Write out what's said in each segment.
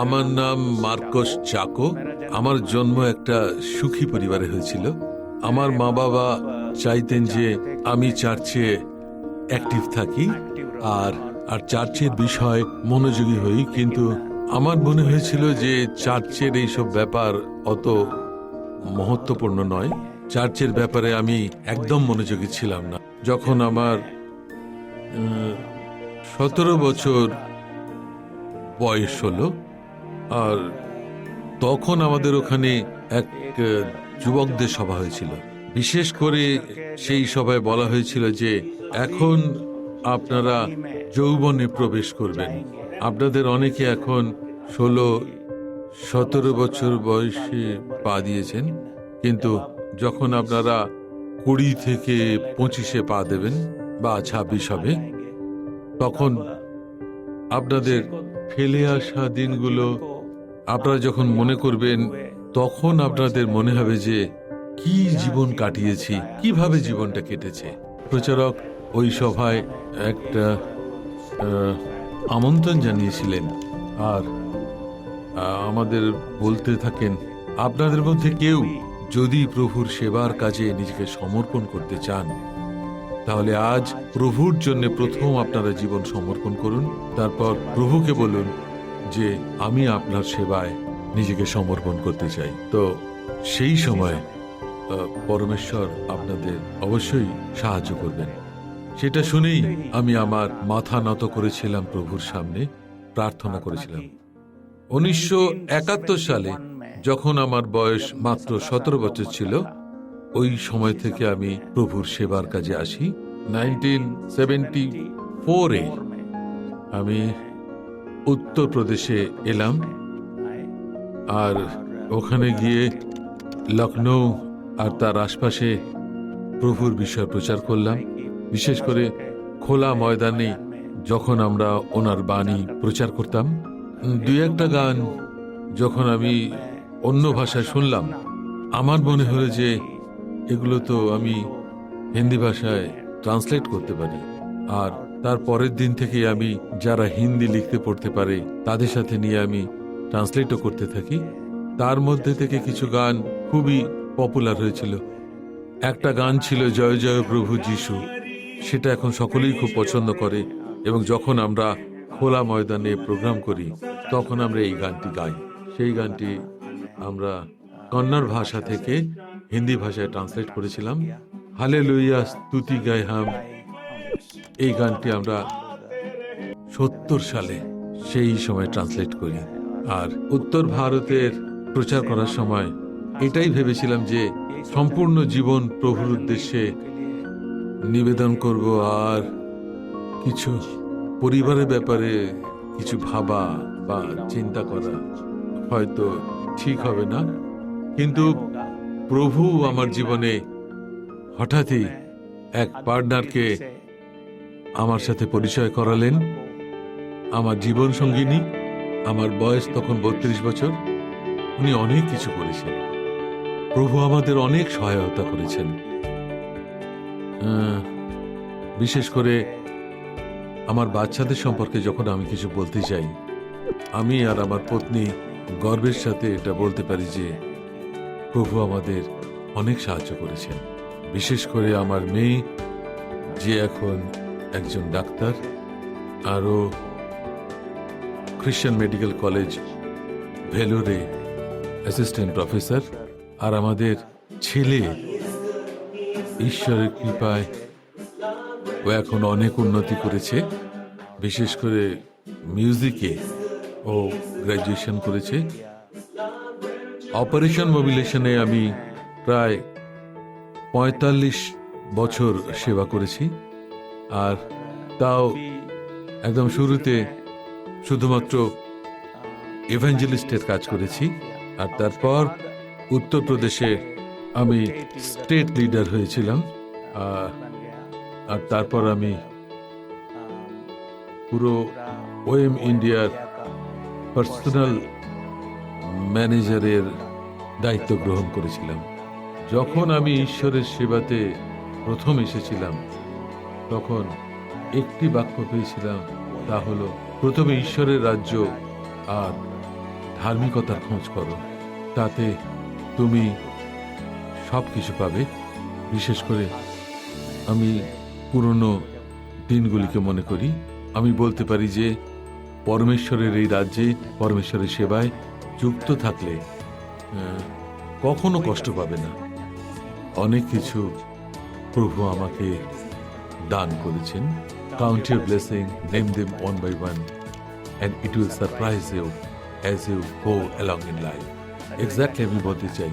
আমার নাম মার্কোস চাকো। আমার জন্ম একটা সুখী পরিবারে হয়েছিল। আমার মা বাবা চাইতেন যে আমি চার্চে অ্যাক্টিভ থাকি আর আর চার্চের বিষয় মনোযোগী হই, কিন্তু আমার মনে হয়েছিল যে চার্চের এইসব ব্যাপার অত মহত্বপূর্ণ নয়। চার্চের ব্যাপারে আমি একদম মনোযোগী ছিলাম না। যখন আমার 17 বছর বয়স হলো, আর তখন আমাদের ওখানে এক যুবকদের সভা হয়েছিল। বিশেষ করে সেই সভায় বলা হয়েছিল যে এখন আপনারা যৌবনে প্রবেশ করবেন। আপনাদের অনেকে এখন 16-17 বছর বয়সে পা দিয়েছেন, কিন্তু যখন আপনারা 20 থেকে 25-এ পা দেবেন বা 26 হবে, তখন আপনাদের ফেলে আসা দিনগুলো আপনারা যখন মনে করবেন, তখন আপনাদের মনে হবে যে কি জীবন কাটিয়েছি, কিভাবে জীবনটা কেটেছে। প্রচারক ওই সভায় একটা আমন্ত্রণ জানিয়েছিলেন আর আমাদের বলতে থাকেন, আপনাদের মধ্যে কেউ যদি প্রভুর সেবার কাজে নিজেকে সমর্পণ করতে চান, তাহলে আজ প্রভুর জন্য প্রথম আপনারা জীবন সমর্পণ করুন। তারপর প্রভুকে বলুন যে আমি আপনার সেবায় নিজেকে সমর্পণ করতে চাই। তো সেই সময় পরমেশ্বর আপনাদের অবশ্যই সাহায্য করবেন। সেটা শুনেই আমি আমার মাথা নত করেছিলাম, প্রভুর সামনে প্রার্থনা করেছিলাম। 1971 সালে যখন আমার বয়স মাত্র 17 বছর ছিল, ওই সময় থেকে আমি প্রভুর সেবার কাজে আসি। 1974-এ আমি উত্তরপ্রদেশে এলাম, আর ওখানে গিয়ে লখনৌ আর তার আশপাশে প্রভুর বিষয় প্রচার করলাম। বিশেষ করে খোলা ময়দানে যখন আমরা ওনার বাণী প্রচার করতাম, দুই একটা গান যখন আমি অন্য ভাষায় শুনলাম, আমার মনে হলো যে এগুলো তো আমি হিন্দি ভাষায় ট্রান্সলেট করতে পারি। আর তার পরের দিন থেকে আমি যারা হিন্দি লিখতে পড়তে পারে তাদের সাথে নিয়ে আমি ট্রান্সলেটও করতে থাকি। তার মধ্যে থেকে কিছু গান খুবই পপুলার হয়েছিল। একটা গান ছিল জয় জয় প্রভু যিশু, সেটা এখন সকলেই খুব পছন্দ করে, এবং যখন আমরা খোলা ময়দানে প্রোগ্রাম করি তখন আমরা এই গানটি গাই। সেই গানটি আমরা কন্নড় ভাষা থেকে হিন্দি ভাষায় ট্রান্সলেট করেছিলাম। হালেলুয়া স্তুতি গাই হাম, এই গানটি আমরা 70 সালে সেই সময় ট্রান্সলেট করি। আর উত্তর ভারতের প্রচার করার সময় এটাই ভেবেছিলাম যে সম্পূর্ণ জীবন প্রভুর উদ্দেশ্যে নিবেদন করব, আর কিছু পরিবারের ব্যাপারে কিছু ভাবা বা চিন্তা করা হয়তো ঠিক হবে না। কিন্তু প্রভু আমার জীবনে হঠাৎই এক পার্টনারকে আমার সাথে পরিচয় করালেন, আমার জীবন সঙ্গিনী। আমার বয়স তখন 32 বছর। উনি অনেক কিছু করেছেন, প্রভু আমাদের অনেক সহায়তা করেছেন। বিশেষ করে আমার বাচ্চাদের সম্পর্কে যখন আমি কিছু বলতে চাই, আমি আর আমার পত্নী গর্বের সাথে এটা বলতে পারি যে প্রভু আমাদের অনেক সাহায্য করেছেন। বিশেষ করে আমার মেয়ে, যে এখন একজন ডাক্তার, আরও খ্রিস্টান মেডিকেল কলেজ ভেলোরে অ্যাসিস্ট্যান্ট প্রফেসর, আর আমাদের ছেলে ঈশ্বরের কৃপায় ও এখন অনেক উন্নতি করেছে। বিশেষ করে মিউজিকে ও গ্র্যাজুয়েশন করেছে। অপারেশন মোবিলাইজেশনে আমি প্রায় 45 বছর সেবা করেছি, আর তাও একদম শুরুতে শুধুমাত্র ইভাঞ্জেলিস্টের কাজ করেছি, আর তারপর উত্তরপ্রদেশে আমি স্টেট লিডার হয়েছিলাম, আর তারপর আমি পুরো ওএম ইন্ডিয়ার পার্সোনাল ম্যানেজারের দায়িত্ব গ্রহণ করেছিলাম। যখন আমি ঈশ্বরের সেবাতে প্রথম এসেছিলাম, তখন একটি বাক্য পেয়েছিলাম, তা হলো প্রথমে ঈশ্বরের রাজ্য আর ধার্মিকতার খোঁজ করো, তাতে তুমি সব কিছু পাবে। বিশেষ করে আমি পুরনো দিনগুলিকে মনে করি। আমি বলতে পারি যে পরমেশ্বরের এই রাজ্যে, পরমেশ্বরের সেবায় যুক্ত থাকলে কখনো কষ্ট পাবে না। অনেক কিছু প্রভু আমাকে দান করেছেন। Count your blessing, name them one by one, and it will surprise you as you go along in life. Exactly আমি বলতে চাই,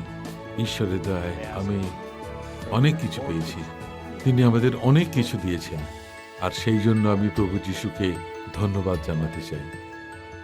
ঈশ্বরের দয়ায় আমি অনেক কিছু পেয়েছি। তিনি আমাদের অনেক কিছু দিয়েছেন, আর সেই জন্য আমি প্রভু যিশুকে ধন্যবাদ জানাতে চাই।